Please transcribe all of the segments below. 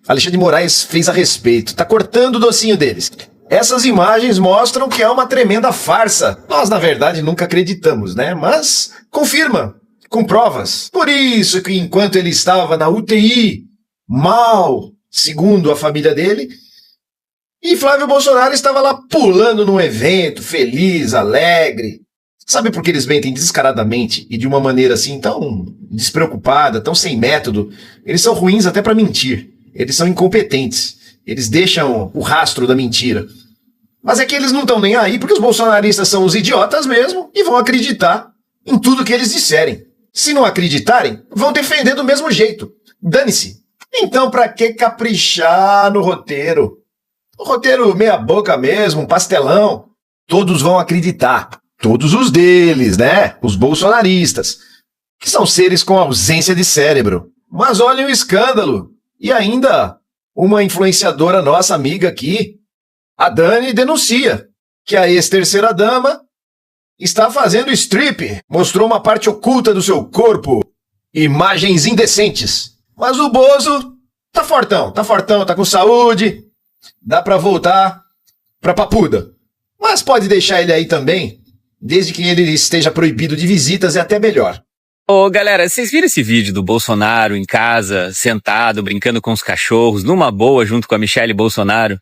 Alexandre de Moraes fez a respeito. Tá cortando o docinho deles. Essas imagens mostram que é uma tremenda farsa. Nós, na verdade, nunca acreditamos, né? Mas confirma, com provas. Por isso que enquanto ele estava na UTI, mal, segundo a família dele, e Flávio Bolsonaro estava lá pulando num evento, feliz, alegre. Sabe por que eles mentem descaradamente e de uma maneira assim tão despreocupada, tão sem método? Eles são ruins até para mentir. Eles são incompetentes. Eles deixam o rastro da mentira. Mas é que eles não estão nem aí porque os bolsonaristas são os idiotas mesmo e vão acreditar em tudo que eles disserem. Se não acreditarem, vão defender do mesmo jeito. Dane-se. Então pra que caprichar no roteiro? O roteiro meia boca mesmo, um pastelão. Todos vão acreditar. Todos os deles, né? Os bolsonaristas. Que são seres com ausência de cérebro. Mas olhem o escândalo. E ainda, uma influenciadora nossa amiga aqui, a Dani, denuncia que a ex-terceira-dama está fazendo strip. Mostrou uma parte oculta do seu corpo. Imagens indecentes. Mas o Bozo tá fortão, tá com saúde. Dá pra voltar pra Papuda. Mas pode deixar ele aí também. Desde que ele esteja proibido de visitas é até melhor. Ô, galera, vocês viram esse vídeo do Bolsonaro em casa, sentado, brincando com os cachorros, numa boa, junto com a Michelle Bolsonaro?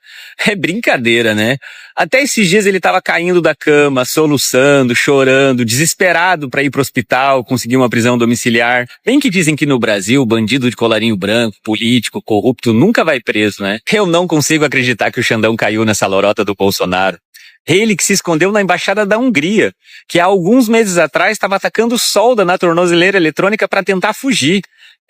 É brincadeira, né? Até esses dias ele tava caindo da cama, soluçando, chorando, desesperado pra ir pro hospital, conseguir uma prisão domiciliar. Bem que dizem que no Brasil, bandido de colarinho branco, político, corrupto, nunca vai preso, né? Eu não consigo acreditar que o Xandão caiu nessa lorota do Bolsonaro. Ele que se escondeu na Embaixada da Hungria, que há alguns meses atrás estava atacando solda na tornozeleira eletrônica para tentar fugir.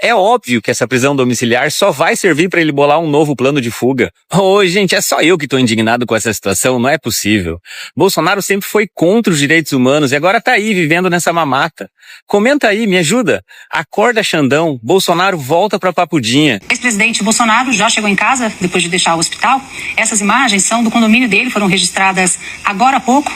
É óbvio que essa prisão domiciliar só vai servir para ele bolar um novo plano de fuga. Ô, gente, é só eu que tô indignado com essa situação, não é possível. Bolsonaro sempre foi contra os direitos humanos e agora tá aí vivendo nessa mamata. Comenta aí, me ajuda. Acorda, Xandão, Bolsonaro volta pra Papudinha. O ex-presidente Bolsonaro já chegou em casa depois de deixar o hospital. Essas imagens são do condomínio dele, foram registradas agora há pouco.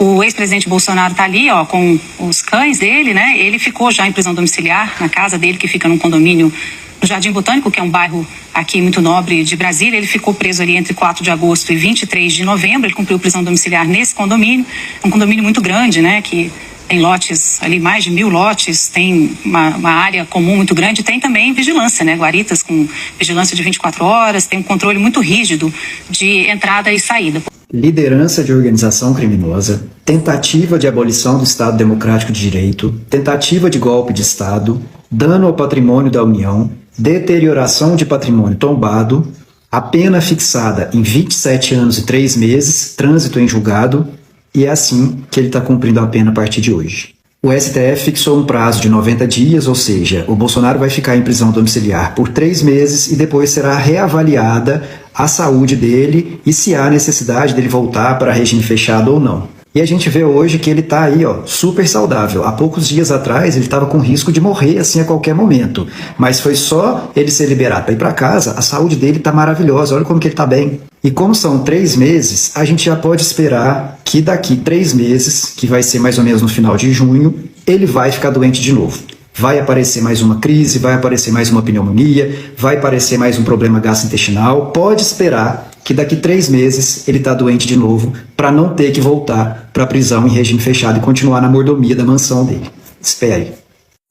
O ex-presidente Bolsonaro tá ali, ó, com os cães dele, né? Ele ficou já em prisão domiciliar na casa dele, que fica num condomínio no Jardim Botânico, que é um bairro aqui muito nobre de Brasília. Ele ficou preso ali entre 4 de agosto e 23 de novembro. Ele cumpriu prisão domiciliar nesse condomínio. É um condomínio muito grande, né? Que tem lotes ali, mais de 1000 lotes, tem uma área comum muito grande, tem também vigilância, né? Guaritas com vigilância de 24 horas, tem um controle muito rígido de entrada e saída. Liderança de organização criminosa, tentativa de abolição do Estado Democrático de Direito, tentativa de golpe de Estado, dano ao patrimônio da União, deterioração de patrimônio tombado, a pena fixada em 27 anos e 3 meses, trânsito em julgado, e é assim que ele está cumprindo a pena a partir de hoje. O STF fixou um prazo de 90 dias, ou seja, o Bolsonaro vai ficar em prisão domiciliar por 3 meses e depois será reavaliada a saúde dele e se há necessidade dele voltar para regime fechado ou não. E a gente vê hoje que ele está aí, ó, super saudável. Há poucos dias atrás ele estava com risco de morrer assim a qualquer momento. Mas foi só ele ser liberado para ir para casa, a saúde dele está maravilhosa, olha como que ele está bem. E como são 3 meses, a gente já pode esperar que daqui 3 meses, que vai ser mais ou menos no final de junho, ele vai ficar doente de novo. Vai aparecer mais uma crise, vai aparecer mais uma pneumonia, vai aparecer mais um problema gastrointestinal. Pode esperar que daqui 3 meses ele está doente de novo para não ter que voltar para a prisão em regime fechado e continuar na mordomia da mansão dele. Espere.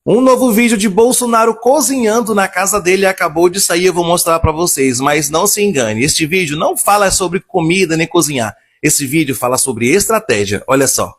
Um novo vídeo de Bolsonaro cozinhando na casa dele acabou de sair, eu vou mostrar para vocês, mas não se engane, este vídeo não fala sobre comida nem cozinhar, esse vídeo fala sobre estratégia, olha só.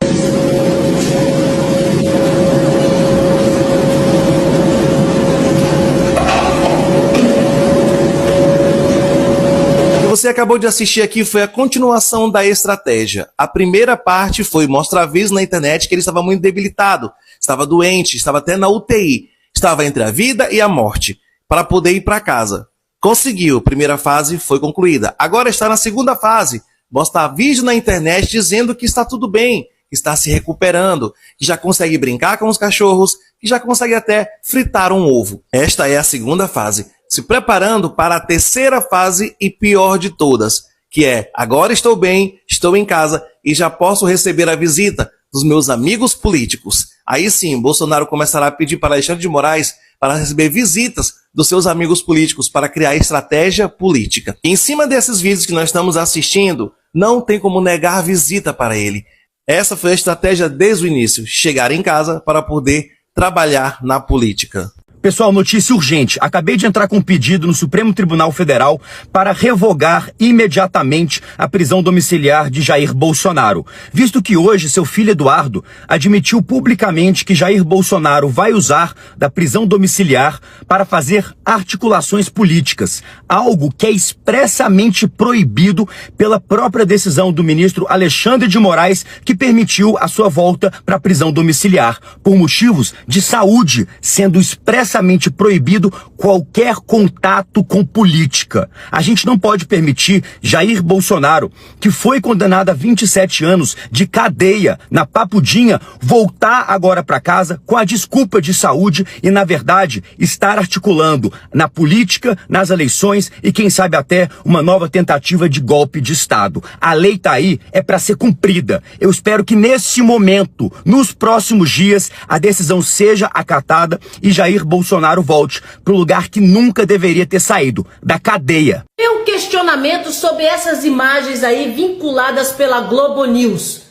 O que você acabou de assistir aqui foi a continuação da estratégia. A primeira parte foi mostrar aviso na internet que ele estava muito debilitado, estava doente, estava até na UTI, estava entre a vida e a morte, para poder ir para casa. Conseguiu, primeira fase foi concluída. Agora está na segunda fase, mostrar vídeo na internet dizendo que está tudo bem, que está se recuperando, que já consegue brincar com os cachorros, que já consegue até fritar um ovo. Esta é a segunda fase, se preparando para a terceira fase e pior de todas, que é, agora estou bem, estou em casa e já posso receber a visita dos meus amigos políticos. Aí sim, Bolsonaro começará a pedir para Alexandre de Moraes para receber visitas dos seus amigos políticos para criar estratégia política. E em cima desses vídeos que nós estamos assistindo, não tem como negar visita para ele. Essa foi a estratégia desde o início, chegar em casa para poder trabalhar na política. Pessoal, notícia urgente. Acabei de entrar com um pedido no Supremo Tribunal Federal para revogar imediatamente a prisão domiciliar de Jair Bolsonaro, visto que hoje seu filho Eduardo admitiu publicamente que Jair Bolsonaro vai usar da prisão domiciliar para fazer articulações políticas, algo que é expressamente proibido pela própria decisão do ministro Alexandre de Moraes, que permitiu a sua volta para a prisão domiciliar, por motivos de saúde, sendo expressamente proibido qualquer contato com política. A gente não pode permitir Jair Bolsonaro, que foi condenado a 27 anos de cadeia na Papudinha, voltar agora para casa com a desculpa de saúde e, na verdade, estar articulando na política, nas eleições e, quem sabe, até uma nova tentativa de golpe de Estado. A lei tá aí, é para ser cumprida. Eu espero que nesse momento, nos próximos dias, a decisão seja acatada e Jair Bolsonaro volte para o lugar que nunca deveria ter saído, da cadeia. Tem um questionamento sobre essas imagens aí vinculadas pela Globo News.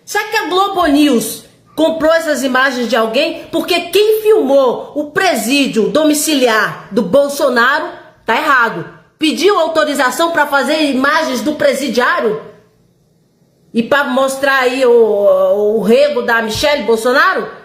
Será que a Globo News comprou essas imagens de alguém? Porque quem filmou o presídio domiciliar do Bolsonaro tá errado. Pediu autorização para fazer imagens do presidiário? E para mostrar aí o rego da Michelle Bolsonaro?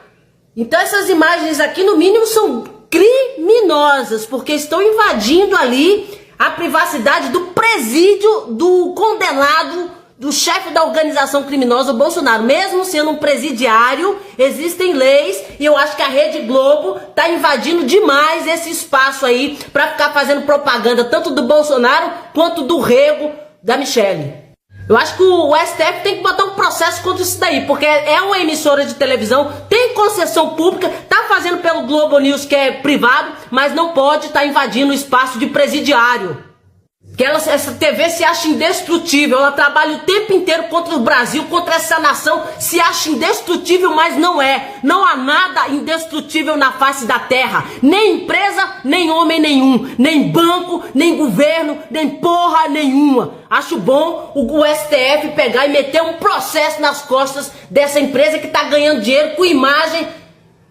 Então essas imagens aqui, no mínimo, são criminosas, porque estão invadindo ali a privacidade do presídio do condenado, do chefe da organização criminosa, o Bolsonaro. Mesmo sendo um presidiário, existem leis e eu acho que a Rede Globo tá invadindo demais esse espaço aí para ficar fazendo propaganda tanto do Bolsonaro quanto do rego da Michelle. Eu acho que o STF tem que botar um processo contra isso daí, porque é uma emissora de televisão, tem concessão pública, tá fazendo pelo Globo News, que é privado, mas não pode estar invadindo o espaço de presidiário. Que essa TV se acha indestrutível, ela trabalha o tempo inteiro contra o Brasil, contra essa nação, se acha indestrutível, mas não é. Não há nada indestrutível na face da terra, nem empresa, nem homem nenhum, nem banco, nem governo, nem porra nenhuma. Acho bom o STF pegar e meter um processo nas costas dessa empresa que tá ganhando dinheiro com imagem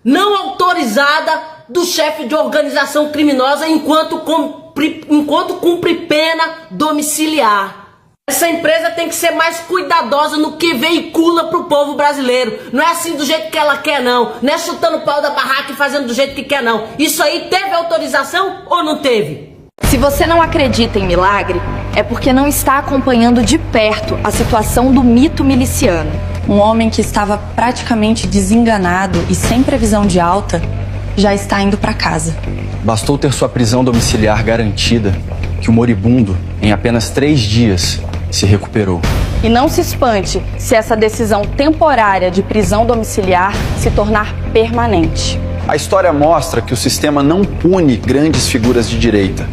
não autorizada do chefe de organização criminosa enquanto cumpre pena domiciliar. Essa empresa tem que ser mais cuidadosa no que veicula pro povo brasileiro. Não é assim do jeito que ela quer, não. Não é chutando o pau da barraca e fazendo do jeito que quer, não. Isso aí teve autorização ou não teve? Se você não acredita em milagre, é porque não está acompanhando de perto a situação do mito miliciano. Um homem que estava praticamente desenganado e sem previsão de alta já está indo para casa. Bastou ter sua prisão domiciliar garantida que o moribundo, em apenas 3 dias, se recuperou. E não se espante se essa decisão temporária de prisão domiciliar se tornar permanente. A história mostra que o sistema não pune grandes figuras de direita.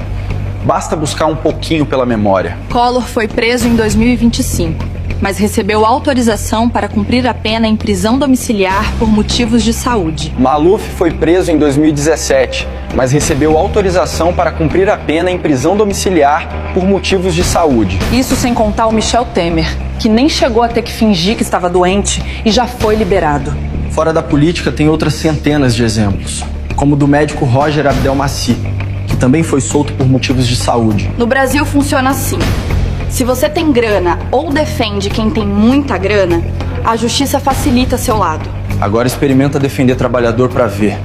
Basta buscar um pouquinho pela memória. Collor foi preso em 2025, mas recebeu autorização para cumprir a pena em prisão domiciliar por motivos de saúde. Maluf foi preso em 2017, mas recebeu autorização para cumprir a pena em prisão domiciliar por motivos de saúde. Isso sem contar o Michel Temer, que nem chegou a ter que fingir que estava doente e já foi liberado. Fora da política tem outras centenas de exemplos, como o do médico Roger Abdelmaci, que também foi solto por motivos de saúde. No Brasil funciona assim. Se você tem grana ou defende quem tem muita grana, a justiça facilita seu lado. Agora experimenta defender trabalhador para ver.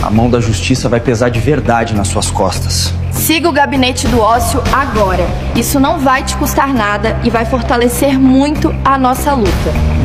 A mão da justiça vai pesar de verdade nas suas costas. Siga o Gabinete do Ócio agora. Isso não vai te custar nada e vai fortalecer muito a nossa luta.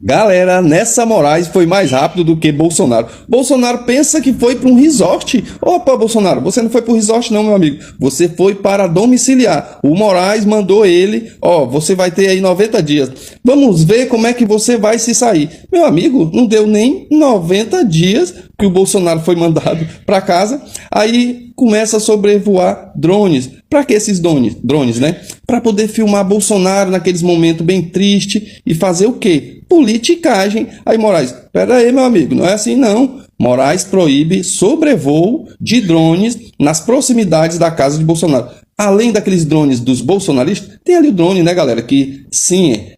Galera, Nessa Moraes foi mais rápido do que Bolsonaro. Bolsonaro pensa que foi para um resort. Opa, Bolsonaro, você não foi para o resort não, meu amigo. Você foi para domiciliar. O Moraes mandou ele, você vai ter aí 90 dias. Vamos ver como é que você vai se sair. Meu amigo, não deu nem 90 dias que o Bolsonaro foi mandado para casa. Aí começa a sobrevoar drones. Para que esses drones, né? Para poder filmar Bolsonaro naqueles momentos bem tristes e fazer o quê? Politicagem. Aí Moraes, pera aí, meu amigo, não é assim não. Moraes proíbe sobrevoo de drones nas proximidades da casa de Bolsonaro. Além daqueles drones dos bolsonaristas, tem ali o drone, né, galera, que sim,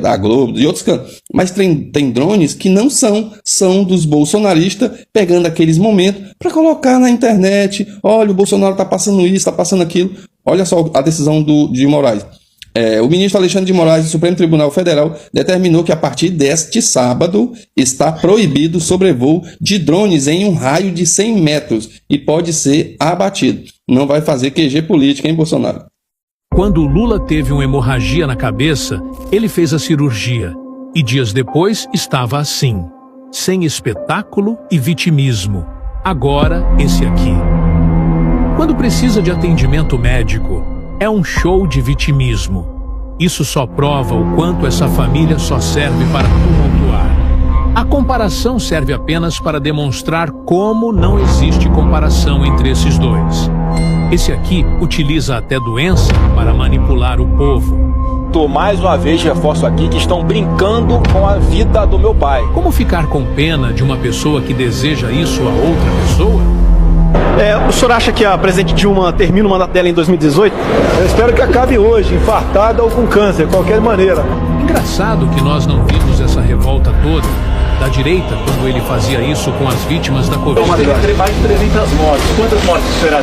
da Globo, de outros cantos, mas tem drones que não são dos bolsonaristas, pegando aqueles momentos para colocar na internet. Olha, o Bolsonaro tá passando isso, tá passando aquilo. Olha só a decisão de Moraes. O ministro Alexandre de Moraes do Supremo Tribunal Federal determinou que a partir deste sábado está proibido o sobrevoo de drones em um raio de 100 metros e pode ser abatido. Não vai fazer QG política, hein, Bolsonaro? Quando Lula teve uma hemorragia na cabeça, ele fez a cirurgia e dias depois estava assim, sem espetáculo e vitimismo. Agora, esse aqui. Quando precisa de atendimento médico, é um show de vitimismo. Isso só prova o quanto essa família só serve para tumultuar. A comparação serve apenas para demonstrar como não existe comparação entre esses dois. Esse aqui utiliza até doença para manipular o povo. Mais uma vez reforço aqui que estão brincando com a vida do meu pai. Como ficar com pena de uma pessoa que deseja isso a outra pessoa? O senhor acha que a presidente Dilma termina o mandato dela em 2018? Eu espero que acabe hoje, infartada ou com câncer, de qualquer maneira. Engraçado que nós não vimos essa revolta toda da direita quando ele fazia isso com as vítimas da Covid. Mais de 300 mortes. Quantas mortes será?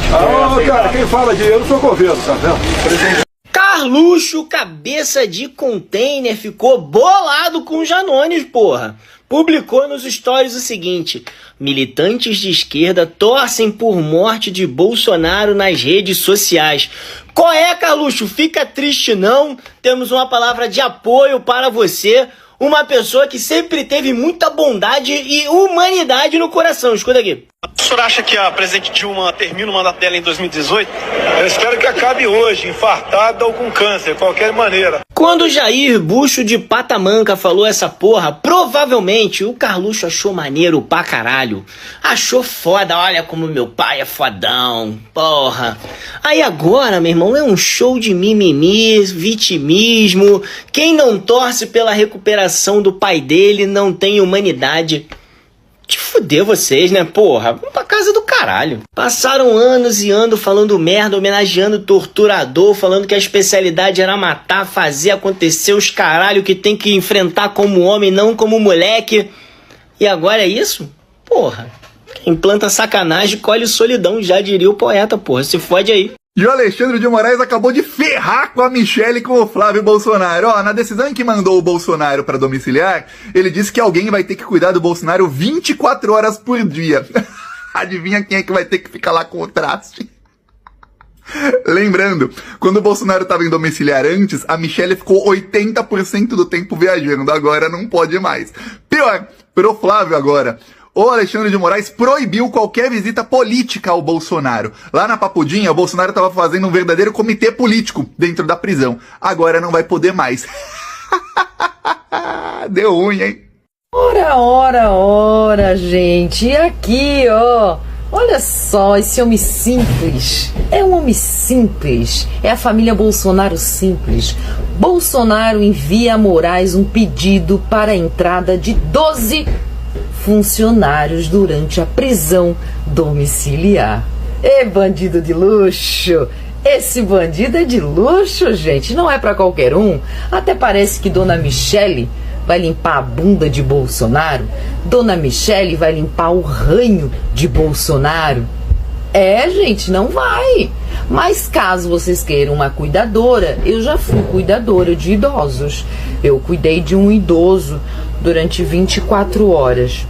Cara, quem fala de... Eu não sou governo, tá vendo? Carluxo, cabeça de container, ficou bolado com o Janones, porra. Publicou nos stories o seguinte: militantes de esquerda torcem por morte de Bolsonaro nas redes sociais. Qual é, Carluxo? Fica triste não? Temos uma palavra de apoio para você. Uma pessoa que sempre teve muita bondade e humanidade no coração. Escuta aqui. O senhor acha que a presidente Dilma termina o mandato dela em 2018? Eu espero que acabe hoje, infartada ou com câncer, de qualquer maneira. Quando Jair Bucho de Patamanca falou essa porra, provavelmente o Carluxo achou maneiro pra caralho. Achou foda, olha como meu pai é fodão, porra. Aí agora, meu irmão, é um show de mimimi, vitimismo. Quem não torce pela recuperação do pai dele não tem humanidade. Te fuder vocês, né, porra? Vamos pra casa do caralho. Passaram anos e anos falando merda, homenageando o torturador, falando que a especialidade era matar, fazer acontecer os caralho que tem que enfrentar como homem, não como moleque. E agora é isso? Porra. Quem planta sacanagem colhe solidão, já diria o poeta, porra. Se fode aí. E o Alexandre de Moraes acabou de ferrar com a Michelle e com o Flávio Bolsonaro. Na decisão em que mandou o Bolsonaro para domiciliar, ele disse que alguém vai ter que cuidar do Bolsonaro 24 horas por dia. Adivinha quem é que vai ter que ficar lá com o traste? Lembrando, quando o Bolsonaro estava em domiciliar antes, a Michelle ficou 80% do tempo viajando. Agora não pode mais. Pior, pro Flávio agora. O Alexandre de Moraes proibiu qualquer visita política ao Bolsonaro. Lá na Papudinha, o Bolsonaro estava fazendo um verdadeiro comitê político dentro da prisão. Agora não vai poder mais. Deu ruim, hein? Ora, gente. E aqui, ó. Olha só, esse homem simples. É um homem simples. É a família Bolsonaro simples. Bolsonaro envia a Moraes um pedido para a entrada de 12 funcionários durante a prisão domiciliar. Bandido de luxo! Esse bandido é de luxo, gente, não é pra qualquer um. Até parece que Dona Michelle vai limpar a bunda de Bolsonaro. Dona Michelle vai limpar o ranho de Bolsonaro. Gente, não vai. Mas caso vocês queiram uma cuidadora, eu já fui cuidadora de idosos. Eu cuidei de um idoso durante 24 horas.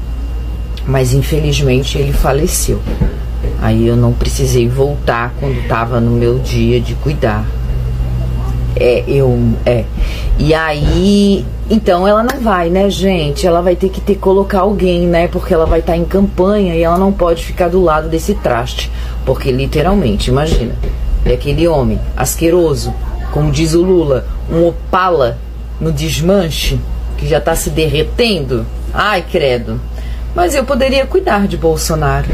Mas infelizmente ele faleceu. Aí eu não precisei voltar quando estava no meu dia de cuidar. E aí, então ela não vai, né, gente? Ela vai ter que colocar alguém, né? Porque ela vai estar em campanha e ela não pode ficar do lado desse traste. Porque literalmente, imagina, é aquele homem asqueroso, como diz o Lula, um Opala no desmanche, que já está se derretendo. Ai, credo. Mas eu poderia cuidar de Bolsonaro.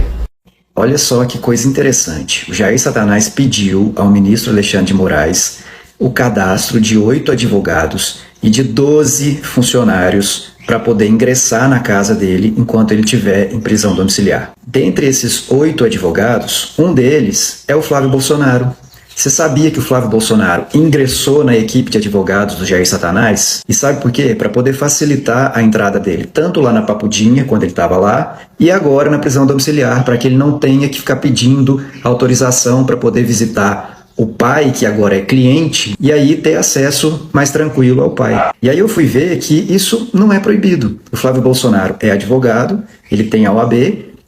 Olha só que coisa interessante. O Jair Satanás pediu ao ministro Alexandre de Moraes o cadastro de 8 advogados e de 12 funcionários para poder ingressar na casa dele enquanto ele estiver em prisão domiciliar. Dentre esses 8 advogados, um deles é o Flávio Bolsonaro. Você sabia que o Flávio Bolsonaro ingressou na equipe de advogados do Jair Satanás? E sabe por quê? Para poder facilitar a entrada dele, tanto lá na Papudinha, quando ele estava lá, e agora na prisão domiciliar, para que ele não tenha que ficar pedindo autorização para poder visitar o pai, que agora é cliente, e aí ter acesso mais tranquilo ao pai. E aí eu fui ver que isso não é proibido. O Flávio Bolsonaro é advogado, ele tem a OAB,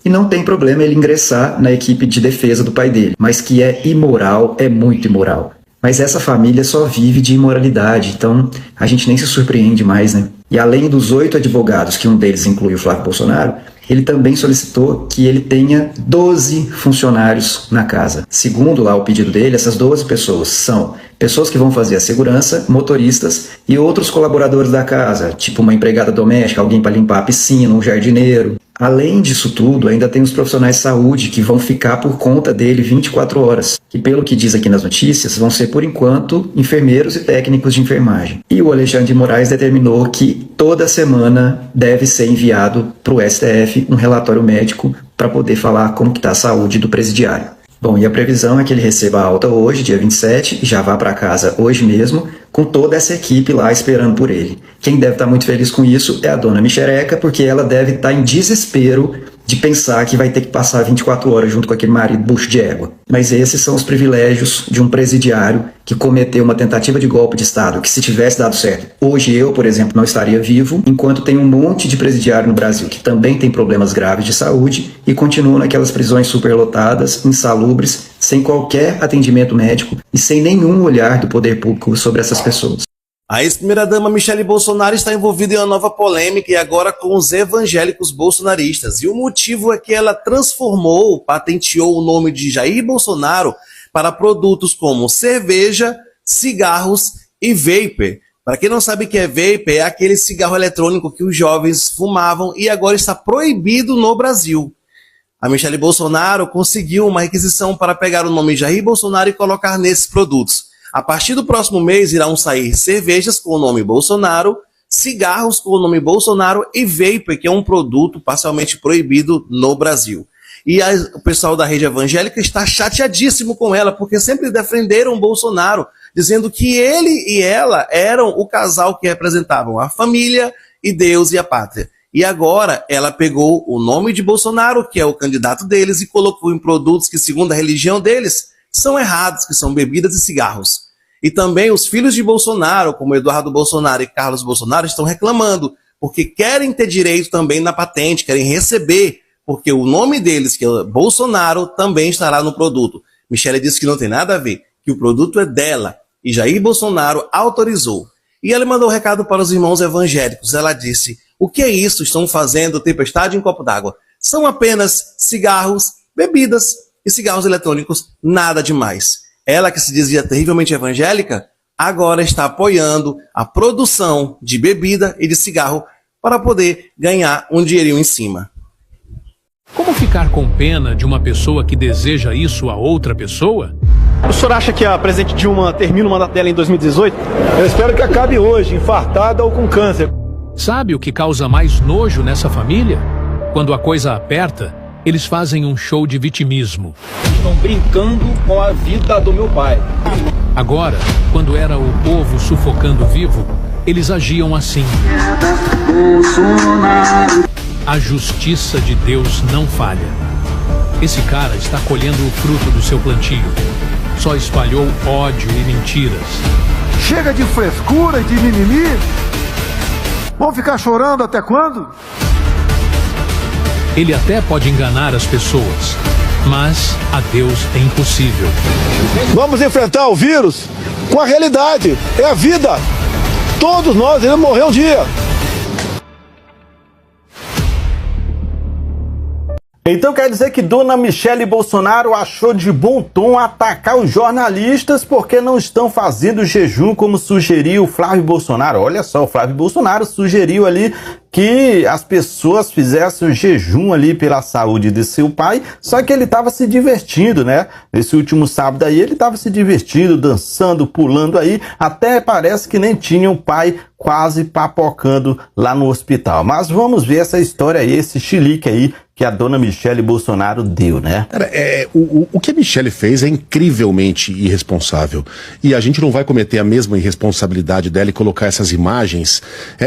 e não tem problema ele ingressar na equipe de defesa do pai dele. Mas que é imoral, é muito imoral. Mas essa família só vive de imoralidade, então a gente nem se surpreende mais, né? E além dos 8 advogados, que um deles inclui o Flávio Bolsonaro, ele também solicitou que ele tenha 12 funcionários na casa. Segundo lá o pedido dele, essas 12 pessoas são pessoas que vão fazer a segurança, motoristas e outros colaboradores da casa, tipo uma empregada doméstica, alguém para limpar a piscina, um jardineiro. Além disso tudo, ainda tem os profissionais de saúde que vão ficar por conta dele 24 horas, que pelo que diz aqui nas notícias, vão ser por enquanto enfermeiros e técnicos de enfermagem. E o Alexandre de Moraes determinou que toda semana deve ser enviado para o STF um relatório médico para poder falar como que está a saúde do presidiário. Bom, e a previsão é que ele receba a alta hoje, dia 27, e já vá para casa hoje mesmo, com toda essa equipe lá esperando por ele. Quem deve estar muito feliz com isso é a dona Mexereca, porque ela deve estar em desespero de pensar que vai ter que passar 24 horas junto com aquele marido bucho de égua. Mas esses são os privilégios de um presidiário que cometeu uma tentativa de golpe de Estado, que se tivesse dado certo, hoje eu, por exemplo, não estaria vivo, enquanto tem um monte de presidiário no Brasil que também tem problemas graves de saúde e continuam naquelas prisões superlotadas, insalubres, sem qualquer atendimento médico e sem nenhum olhar do poder público sobre essas pessoas. A ex-primeira-dama Michele Bolsonaro está envolvida em uma nova polêmica e agora com os evangélicos bolsonaristas. E o motivo é que ela patenteou o nome de Jair Bolsonaro para produtos como cerveja, cigarros e vapor. Para quem não sabe o que é vapor, é aquele cigarro eletrônico que os jovens fumavam e agora está proibido no Brasil. A Michele Bolsonaro conseguiu uma requisição para pegar o nome Jair Bolsonaro e colocar nesses produtos. A partir do próximo mês irão sair cervejas com o nome Bolsonaro, cigarros com o nome Bolsonaro e vapor, que é um produto parcialmente proibido no Brasil. E o pessoal da rede evangélica está chateadíssimo com ela, porque sempre defenderam Bolsonaro, dizendo que ele e ela eram o casal que representavam a família e Deus e a pátria. E agora ela pegou o nome de Bolsonaro, que é o candidato deles, e colocou em produtos que, segundo a religião deles, são errados, que são bebidas e cigarros. E também os filhos de Bolsonaro, como Eduardo Bolsonaro e Carlos Bolsonaro, estão reclamando, porque querem ter direito também na patente, querem receber, porque o nome deles, que é Bolsonaro, também estará no produto. Michele disse que não tem nada a ver, que o produto é dela, e Jair Bolsonaro autorizou. E ela mandou um recado para os irmãos evangélicos. Ela disse: o que é isso? Estão fazendo tempestade em copo d'água. São apenas cigarros, bebidas e cigarros eletrônicos, nada demais. Ela, que se dizia terrivelmente evangélica, agora está apoiando a produção de bebida e de cigarro para poder ganhar um dinheirinho em cima. Como ficar com pena de uma pessoa que deseja isso a outra pessoa? O senhor acha que a presidente Dilma termina o mandato dela em 2018? Eu espero que acabe hoje, infartada ou com câncer. Sabe o que causa mais nojo nessa família? Quando a coisa aperta, eles fazem um show de vitimismo. Estão brincando com a vida do meu pai. Agora, quando era o povo sufocando vivo, eles agiam assim. A justiça de Deus não falha. Esse cara está colhendo o fruto do seu plantio. Só espalhou ódio e mentiras. Chega de frescura e de mimimi. Vão ficar chorando até quando? Ele até pode enganar as pessoas, mas a Deus é impossível. Vamos enfrentar o vírus com a realidade. É a vida. Todos nós iremos morrer um dia. Então quer dizer que dona Michele Bolsonaro achou de bom tom atacar os jornalistas porque não estão fazendo jejum como sugeriu o Flávio Bolsonaro. Olha só, o Flávio Bolsonaro sugeriu ali que as pessoas fizessem um jejum ali pela saúde de seu pai, só que ele estava se divertindo, né? Nesse último sábado aí ele estava se divertindo, dançando, pulando aí, até parece que nem tinha o pai quase papocando lá no hospital. Mas vamos ver essa história aí, esse chilique aí que a dona Michele Bolsonaro deu, né? Cara, o que a Michele fez é incrivelmente irresponsável. E a gente não vai cometer a mesma irresponsabilidade dela e colocar essas imagens,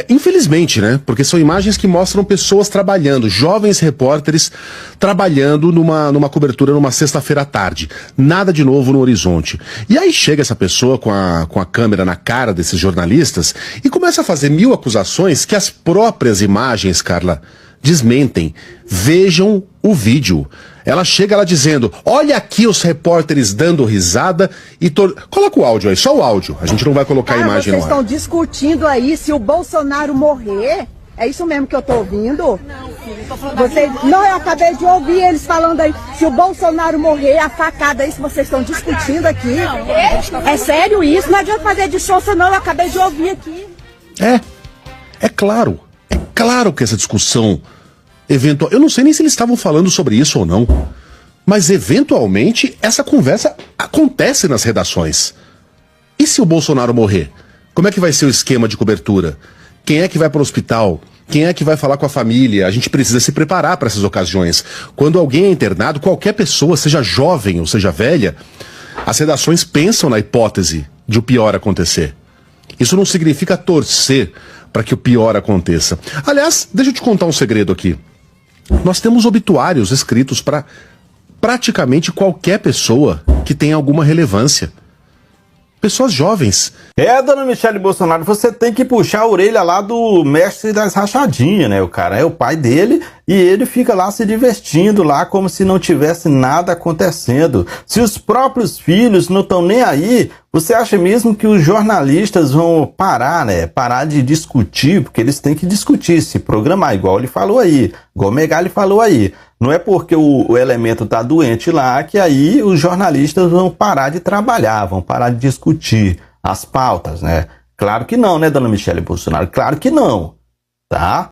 infelizmente, né? Porque são imagens que mostram pessoas trabalhando, jovens repórteres trabalhando numa cobertura numa sexta-feira à tarde. Nada de novo no horizonte. E aí chega essa pessoa com a câmera na cara desses jornalistas e começa a fazer 1000 acusações que as próprias imagens, Carla, desmentem. Vejam o vídeo. Ela chega lá dizendo, olha aqui os repórteres dando risada e... Coloca o áudio aí, só o áudio. A gente não vai colocar a imagem no ar. Vocês estão discutindo aí se o Bolsonaro morrer? É isso mesmo que eu tô ouvindo? Não, filho, eu tô falando... Não, eu acabei de ouvir eles falando aí, se o Bolsonaro morrer, a facada é isso, vocês estão discutindo aqui. É sério isso? Não adianta fazer de sonsa não, eu acabei de ouvir aqui. É claro que essa discussão eventual, eu não sei nem se eles estavam falando sobre isso ou não, mas eventualmente essa conversa acontece nas redações. E se o Bolsonaro morrer? Como é que vai ser o esquema de cobertura? Quem é que vai para o hospital? Quem é que vai falar com a família? A gente precisa se preparar para essas ocasiões. Quando alguém é internado, qualquer pessoa, seja jovem ou seja velha, as redações pensam na hipótese de o pior acontecer. Isso não significa torcer para que o pior aconteça. Aliás, deixa eu te contar um segredo aqui. Nós temos obituários escritos para praticamente qualquer pessoa que tenha alguma relevância. Pessoas jovens. Dona Michele Bolsonaro, você tem que puxar a orelha lá do mestre das rachadinhas, né? O cara é o pai dele e ele fica lá se divertindo lá como se não tivesse nada acontecendo. Se os próprios filhos não estão nem aí, você acha mesmo que os jornalistas vão parar, né? Parar de discutir, porque eles têm que discutir, se programar, igual ele falou aí, igual o Megali falou aí. Não é porque o elemento tá doente lá que aí os jornalistas vão parar de trabalhar, vão parar de discutir as pautas, né? Claro que não, né, dona Michele Bolsonaro? Claro que não, tá?